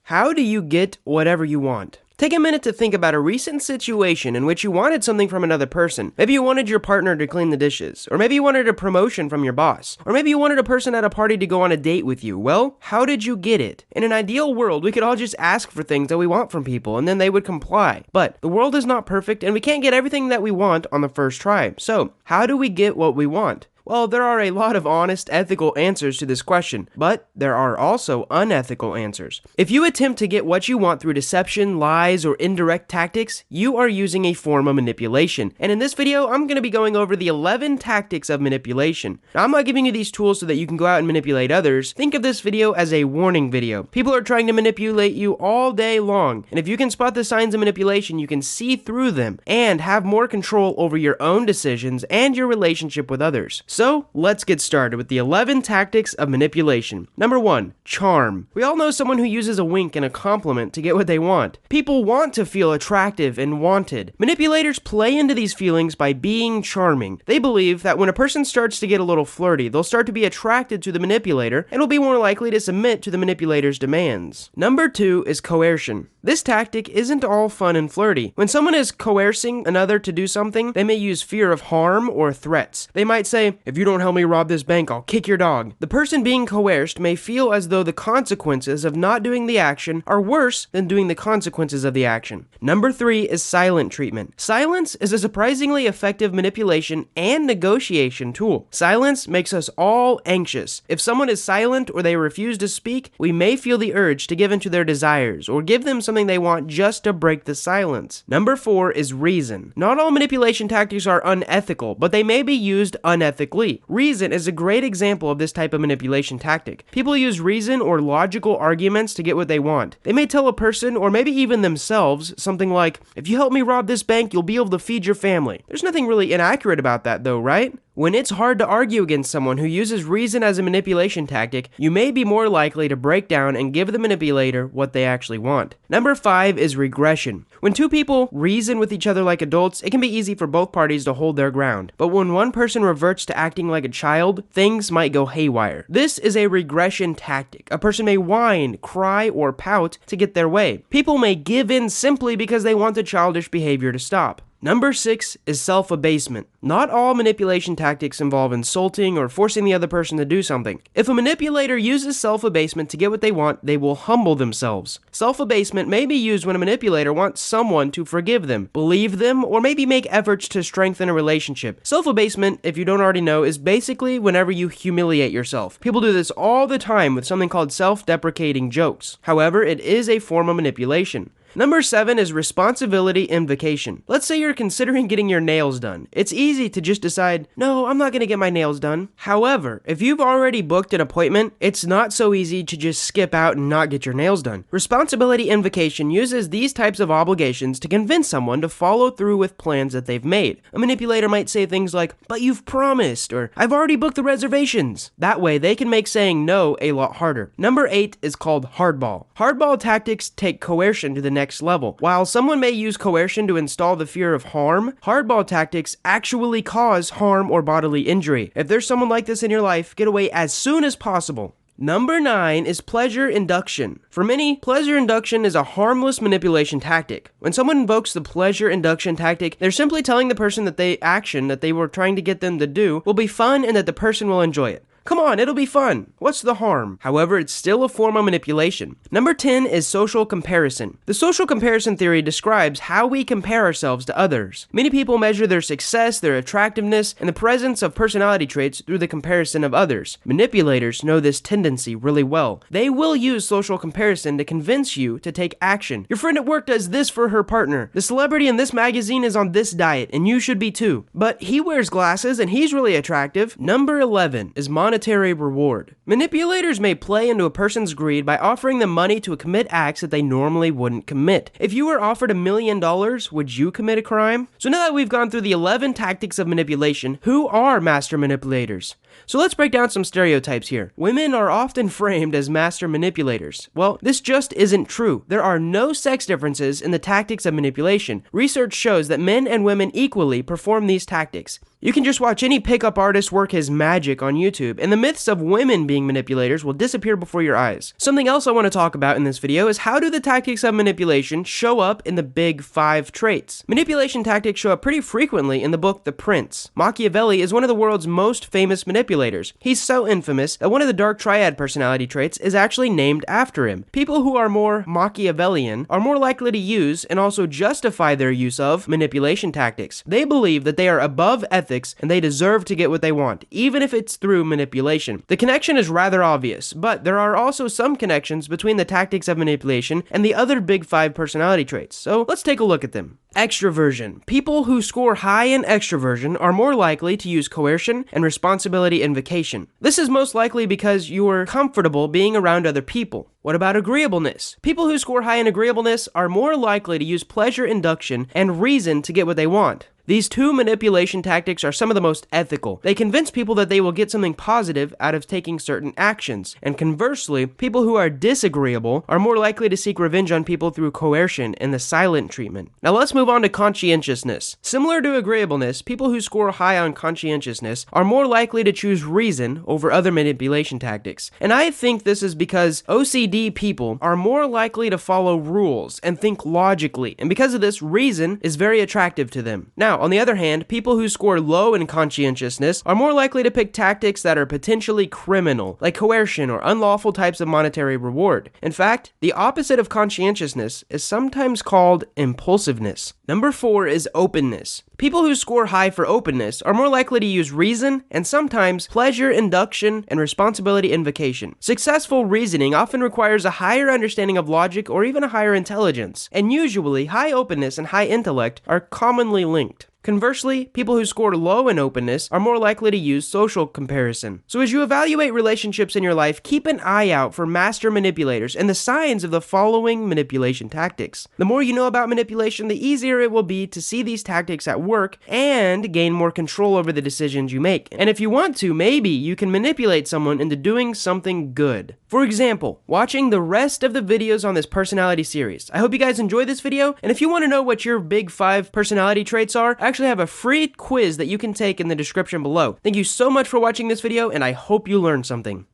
How do you get whatever you want? Take a minute to think about a recent situation in which you wanted something from another person. Maybe you wanted your partner to clean the dishes, or maybe you wanted a promotion from your boss, or maybe you wanted a person at a party to go on a date with you. Well, how did you get it? In an ideal world, we could all just ask for things that we want from people, and then they would comply. But the world is not perfect, and we can't get everything that we want on the first try. So, how do we get what we want? Well, there are a lot of honest, ethical answers to this question, but there are also unethical answers. If you attempt to get what you want through deception, lies, or indirect tactics, you are using a form of manipulation. And in this video, I'm going to be going over the 11 tactics of manipulation. Now, I'm not giving you these tools so that you can go out and manipulate others. Think of this video as a warning video. People are trying to manipulate you all day long, and if you can spot the signs of manipulation, you can see through them and have more control over your own decisions and your relationship with others. So, let's get started with the 11 tactics of manipulation. Number 1, charm. We all know someone who uses a wink and a compliment to get what they want. People want to feel attractive and wanted. Manipulators play into these feelings by being charming. They believe that when a person starts to get a little flirty, they'll start to be attracted to the manipulator and will be more likely to submit to the manipulator's demands. Number 2 is coercion. This tactic isn't all fun and flirty. When someone is coercing another to do something, they may use fear of harm or threats. They might say, "If you don't help me rob this bank, I'll kick your dog." The person being coerced may feel as though the consequences of not doing the action are worse than doing the consequences of the action. Number 3 is silent treatment. Silence is a surprisingly effective manipulation and negotiation tool. Silence makes us all anxious. If someone is silent or they refuse to speak, we may feel the urge to give in to their desires or give them something they want just to break the silence. Number 4 is reason. Not all manipulation tactics are unethical, but they may be used unethically. Reason is a great example of this type of manipulation tactic. People use reason or logical arguments to get what they want. They may tell a person, or maybe even themselves, something like, "If you help me rob this bank, you'll be able to feed your family." There's nothing really inaccurate about that though, right? When it's hard to argue against someone who uses reason as a manipulation tactic, you may be more likely to break down and give the manipulator what they actually want. Number 5 is regression. When two people reason with each other like adults, it can be easy for both parties to hold their ground. But when one person reverts to acting like a child, things might go haywire. This is a regression tactic. A person may whine, cry, or pout to get their way. People may give in simply because they want the childish behavior to stop. Number 6 is self-abasement. Not all manipulation tactics involve insulting or forcing the other person to do something. If a manipulator uses self-abasement to get what they want, they will humble themselves. Self-abasement may be used when a manipulator wants someone to forgive them, believe them, or maybe make efforts to strengthen a relationship. Self-abasement, if you don't already know, is basically whenever you humiliate yourself. People do this all the time with something called self-deprecating jokes. However, it is a form of manipulation. Number 7 is responsibility invocation. Let's say you're considering getting your nails done. It's easy to just decide, "No, I'm not going to get my nails done." However, if you've already booked an appointment, it's not so easy to just skip out and not get your nails done. Responsibility invocation uses these types of obligations to convince someone to follow through with plans that they've made. A manipulator might say things like, "But you've promised," or "I've already booked the reservations." That way, they can make saying no a lot harder. Number 8 is called hardball. Hardball tactics take coercion to the next level. While someone may use coercion to install the fear of harm, hardball tactics actually cause harm or bodily injury. If there's someone like this in your life, get away as soon as possible. Number 9 is pleasure induction. For many, pleasure induction is a harmless manipulation tactic. When someone invokes the pleasure induction tactic, they're simply telling the person that the action that they were trying to get them to do will be fun and that the person will enjoy it. Come on, it'll be fun. What's the harm? However, it's still a form of manipulation. Number 10 is social comparison. The social comparison theory describes how we compare ourselves to others. Many people measure their success, their attractiveness, and the presence of personality traits through the comparison of others. Manipulators know this tendency really well. They will use social comparison to convince you to take action. Your friend at work does this for her partner. The celebrity in this magazine is on this diet, and you should be too. But he wears glasses and he's really attractive. Number 11 is monetary reward. Manipulators may play into a person's greed by offering them money to commit acts that they normally wouldn't commit. If you were offered $1 million, would you commit a crime? So now that we've gone through the 11 tactics of manipulation, who are master manipulators? So let's break down some stereotypes here. Women are often framed as master manipulators. Well, this just isn't true. There are no sex differences in the tactics of manipulation. Research shows that men and women equally perform these tactics. You can just watch any pickup artist work his magic on YouTube, and the myths of women being manipulators will disappear before your eyes. Something else I want to talk about in this video is how do the tactics of manipulation show up in the big 5 traits. Manipulation tactics show up pretty frequently in the book The Prince. Machiavelli is one of the world's most famous manipulators. He's so infamous that one of the dark triad personality traits is actually named after him. People who are more Machiavellian are more likely to use and also justify their use of manipulation tactics. They believe that they are above ethics and they deserve to get what they want, even if it's through manipulation. The connection is rather obvious, but there are also some connections between the tactics of manipulation and the other big 5 personality traits, so let's take a look at them. Extraversion. People who score high in extraversion are more likely to use coercion and responsibility invocation. This is most likely because you're comfortable being around other people. What about agreeableness? People who score high in agreeableness are more likely to use pleasure induction and reason to get what they want. These 2 manipulation tactics are some of the most ethical. They convince people that they will get something positive out of taking certain actions. And conversely, people who are disagreeable are more likely to seek revenge on people through coercion and the silent treatment. Now let's move on to conscientiousness. Similar to agreeableness, people who score high on conscientiousness are more likely to choose reason over other manipulation tactics. And I think this is because OCD people are more likely to follow rules and think logically. And because of this, reason is very attractive to them. Now, on the other hand, people who score low in conscientiousness are more likely to pick tactics that are potentially criminal, like coercion or unlawful types of monetary reward. In fact, the opposite of conscientiousness is sometimes called impulsiveness. Number 4 is openness. People who score high for openness are more likely to use reason and sometimes pleasure induction and responsibility invocation. Successful reasoning often requires a higher understanding of logic or even a higher intelligence, and usually high openness and high intellect are commonly linked. Conversely, people who score low in openness are more likely to use social comparison. So as you evaluate relationships in your life, keep an eye out for master manipulators and the signs of the following manipulation tactics. The more you know about manipulation, the easier it will be to see these tactics at work and gain more control over the decisions you make. And if you want to, maybe you can manipulate someone into doing something good. For example, watching the rest of the videos on this personality series. I hope you guys enjoyed this video, and if you want to know what your big 5 personality traits are, I actually have a free quiz that you can take in the description below. Thank you so much for watching this video, and I hope you learned something.